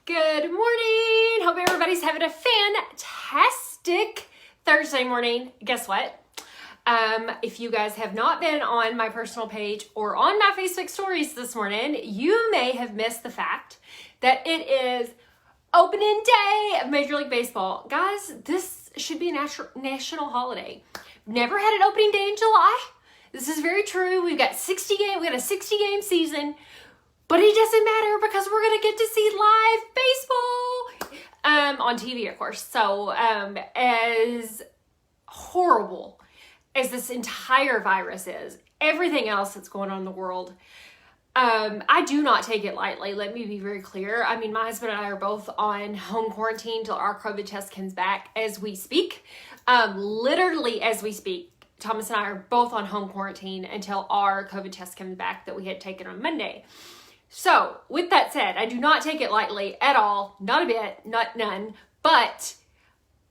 Good morning. Hope everybody's having a fantastic Thursday morning. Guess what? If you guys have not been on my personal page or on my Facebook stories this morning, you may have missed the fact that it is opening day of Major League Baseball. Guys, this should be a national holiday. Never had an opening day in July. This is very true. We've got a 60-game season. But it doesn't matter because we're going to get to see live baseball on TV, of course. So as horrible as this entire virus is, everything else that's going on in the world, I do not take it lightly. Let me be very clear. I mean, my husband and I are both on home quarantine till our COVID test comes back as we speak. Literally as we speak. Thomas and I are both on home quarantine until our COVID test comes back that we had taken on Monday. So, with that said, I do not take it lightly at all, not a bit, none, but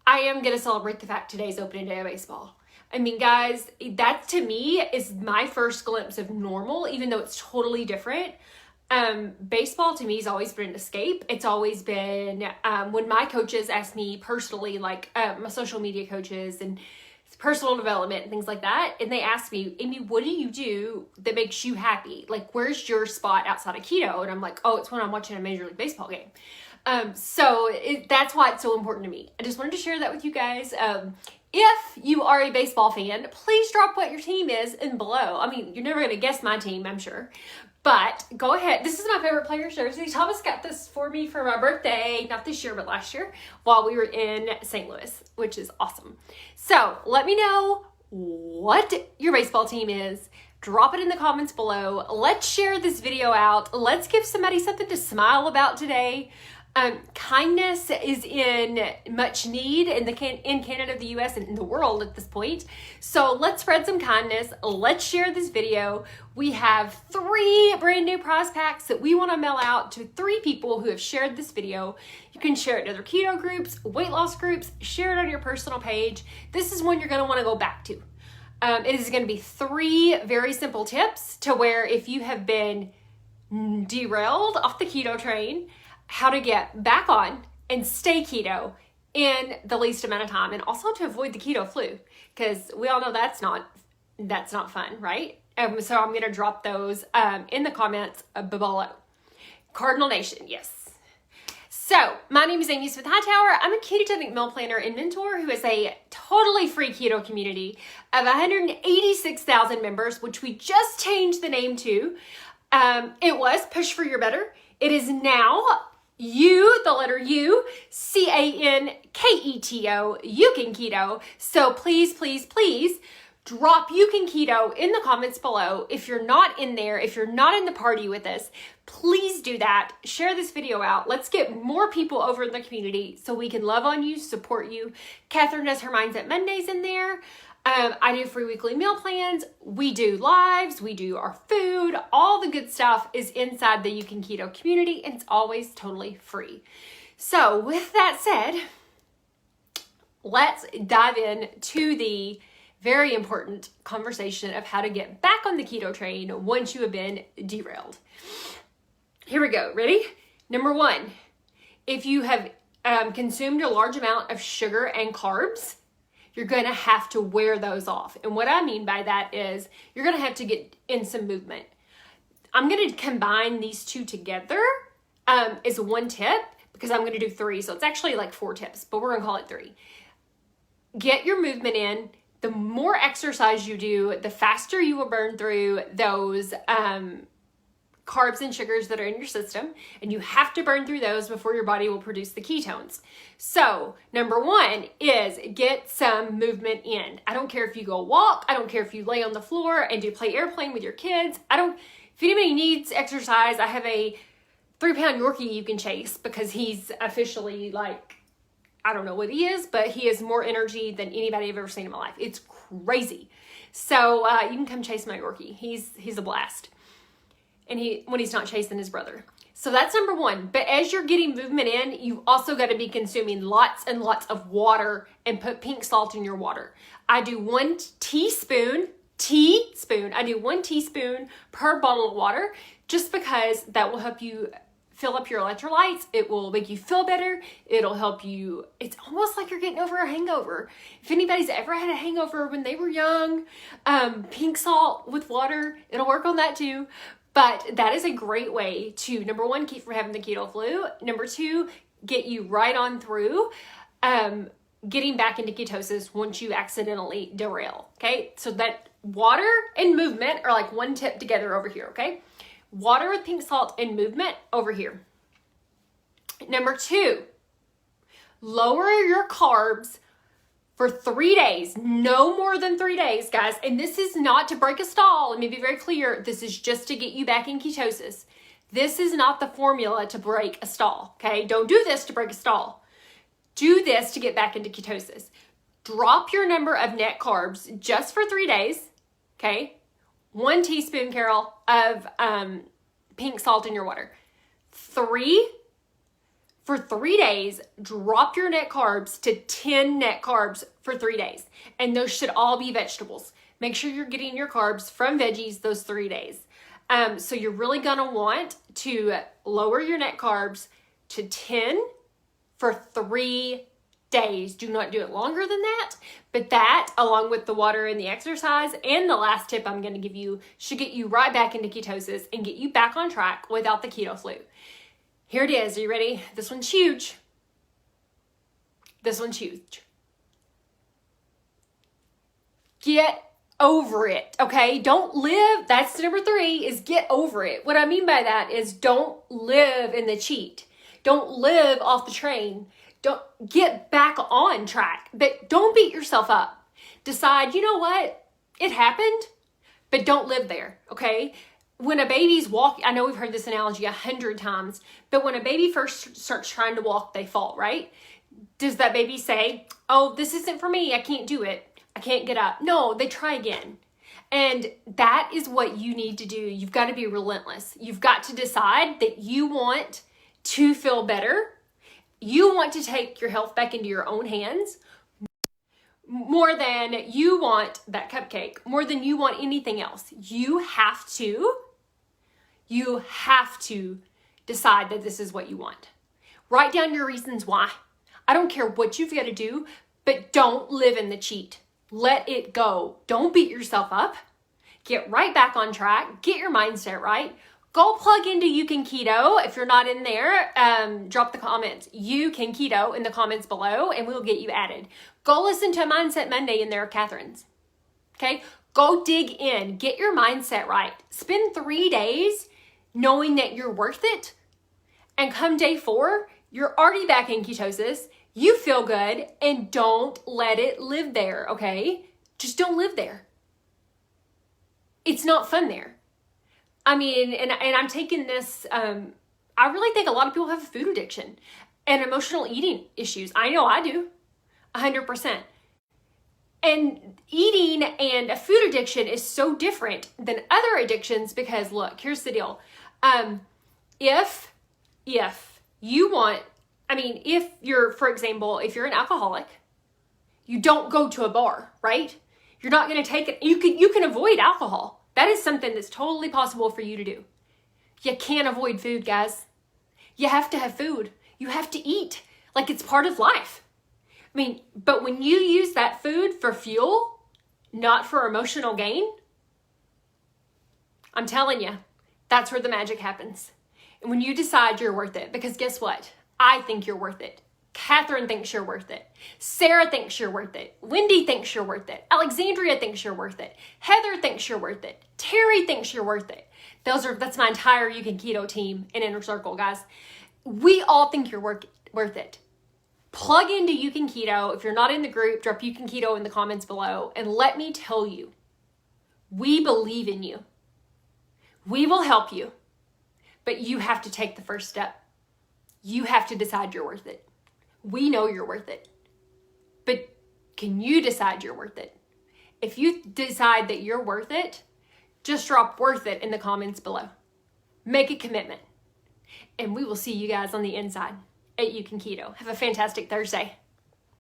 I am going to celebrate the fact today's opening day of baseball. I mean, guys, that to me is my first glimpse of normal, even though it's totally different. Baseball to me has always been an escape. It's always been, when my coaches ask me personally, like my social media coaches and personal development and things like that, and they ask me, Amy, what do you do that makes you happy? Like, where's your spot outside of keto? And I'm like, oh, it's when I'm watching a Major League Baseball game. So that's why it's so important to me. I just wanted to share that with you guys. If you are a baseball fan, please drop what your team is in below. I mean, you're never going to guess my team, I'm sure. But go ahead. This is my favorite player's jersey. Thomas got this for me for my birthday, not this year, but last year, while we were in St. Louis, which is awesome. So let me know what your baseball team is. Drop it in the comments below. Let's share this video out. Let's give somebody something to smile about today. Kindness is in much need in Canada, the US, and in the world at this point. So let's spread some kindness. Let's share this video. We have 3 brand new prize packs that we want to mail out to 3 people who have shared this video. You can share it to other keto groups, weight loss groups, share it on your personal page. This is one you're going to want to go back to. It is going to be 3 very simple tips to where if you have been derailed off the keto train, how to get back on and stay keto in the least amount of time, and also to avoid the keto flu, because we all know that's not fun, right? So I'm going to drop those in the comments below. Cardinal Nation, yes. So my name is Amy Smith-Hightower. I'm a ketogenic meal planner and mentor who is a totally free keto community of 186,000 members, which we just changed the name to. It was Push for Your Better. It is now U, the letter U, CANKETO, You Can Keto. So please, please, please drop You Can Keto in the comments below. If you're not in there, if you're not in the party with us, please do that. Share this video out. Let's get more people over in the community so we can love on you, support you. Catherine does her Mindset Mondays in there. I do free weekly meal plans. We do lives. We do our food. All the good stuff is inside the You Can Keto community, and it's always totally free. So with that said, let's dive in to the very important conversation of how to get back on the keto train once you have been derailed. Here we go. Ready? Number 1, if you have consumed a large amount of sugar and carbs, you're going to have to wear those off. And what I mean by that is you're going to have to get in some movement. I'm going to combine these 2 together as one tip because I'm going to do 3. So it's actually like 4 tips, but we're going to call it 3. Get your movement in. The more exercise you do, the faster you will burn through those carbs and sugars that are in your system, and you have to burn through those before your body will produce the ketones. So number 1 is get some movement in. I don't care if you go walk. I don't care if you lay on the floor and play airplane with your kids. If anybody needs exercise, I have a 3-pound Yorkie you can chase because he's officially like, I don't know what he is, but he has more energy than anybody I've ever seen in my life. It's crazy. So you can come chase my Yorkie. He's a blast. And when he's not chasing his brother. So that's number 1. But as you're getting movement in, you also got to be consuming lots and lots of water and put pink salt in your water. I do 1 teaspoon. I do 1 teaspoon per bottle of water just because that will help you fill up your electrolytes. It will make you feel better. It'll help you. It's almost like you're getting over a hangover. If anybody's ever had a hangover when they were young, pink salt with water, it'll work on that too. But that is a great way to, number one, keep from having the keto flu. Number two, get you right on through getting back into ketosis once you accidentally derail, okay? So that water and movement are like one tip together over here, okay? Water with pink salt and movement over here. Number two, lower your carbs for 3 days, no more than 3 days, guys. And this is not to break a stall. Let me be very clear. This is just to get you back in ketosis. This is not the formula to break a stall, okay? Don't do this to break a stall. Do this to get back into ketosis. Drop your number of net carbs just for 3 days, okay? 1 teaspoon, Carol, of pink salt in your water. For 3 days, drop your net carbs to 10 net carbs for 3 days. And those should all be vegetables. Make sure you're getting your carbs from veggies those 3 days. So you're really gonna want to lower your net carbs to 10 for 3 days. Do not do it longer than that, but that, along with the water and the exercise, and the last tip I'm gonna give you, should get you right back into ketosis and get you back on track without the keto flu. Here it is. Are you ready? This one's huge. This one's huge. Get over it, okay? Don't live, that's number 3, is get over it. What I mean by that is don't live in the cheat. Don't live off the train. Don't get back on track, but don't beat yourself up. Decide, you know what? It happened, but don't live there, okay? When a baby's walking, I know we've heard this analogy 100 times, but when a baby first starts trying to walk, they fall, right? Does that baby say, oh, this isn't for me, I can't do it, I can't get up? No, they try again. And that is what you need to do. You've got to be relentless. You've got to decide that you want to feel better. You want to take your health back into your own hands more than you want that cupcake, more than you want anything else. You have to decide that this is what you want. Write down your reasons why. I don't care what you've got to do, but don't live in the cheat. Let it go. Don't beat yourself up. Get right back on track. Get your mindset right. Go plug into You Can Keto. If you're not in there, drop the comments. You Can Keto in the comments below, and we'll get you added. Go listen to Mindset Monday in there, Catherine's. Okay? Go dig in. Get your mindset right. Spend 3 days knowing that you're worth it. And come day 4, you're already back in ketosis. You feel good, and don't let it live there, okay? Just don't live there. It's not fun there. I mean, and I'm taking this, I really think a lot of people have a food addiction and emotional eating issues. I know I do, 100%. And eating and a food addiction is so different than other addictions because, look, here's the deal. If you want, if you're, for example, if you're an alcoholic, you don't go to a bar, right? You're not going to take it. You can avoid alcohol. That is something that's totally possible for you to do. You can't avoid food, guys. You have to have food. You have to eat like it's part of life. But when you use that food for fuel, not for emotional gain, I'm telling you, that's where the magic happens. And when you decide you're worth it, because guess what? I think you're worth it. Catherine thinks you're worth it. Sarah thinks you're worth it. Wendy thinks you're worth it. Alexandria thinks you're worth it. Heather thinks you're worth it. Terry thinks you're worth it. That's my entire You Can Keto team in Inner Circle, guys. We all think you're worth it. Plug into You Can Keto. If you're not in the group, drop You Can Keto in the comments below. And let me tell you, we believe in you. We will help you. But you have to take the first step. You have to decide you're worth it. We know you're worth it. But can you decide you're worth it? If you decide that you're worth it, just drop worth it in the comments below. Make a commitment. And we will see you guys on the inside at You Can Keto. Have a fantastic Thursday.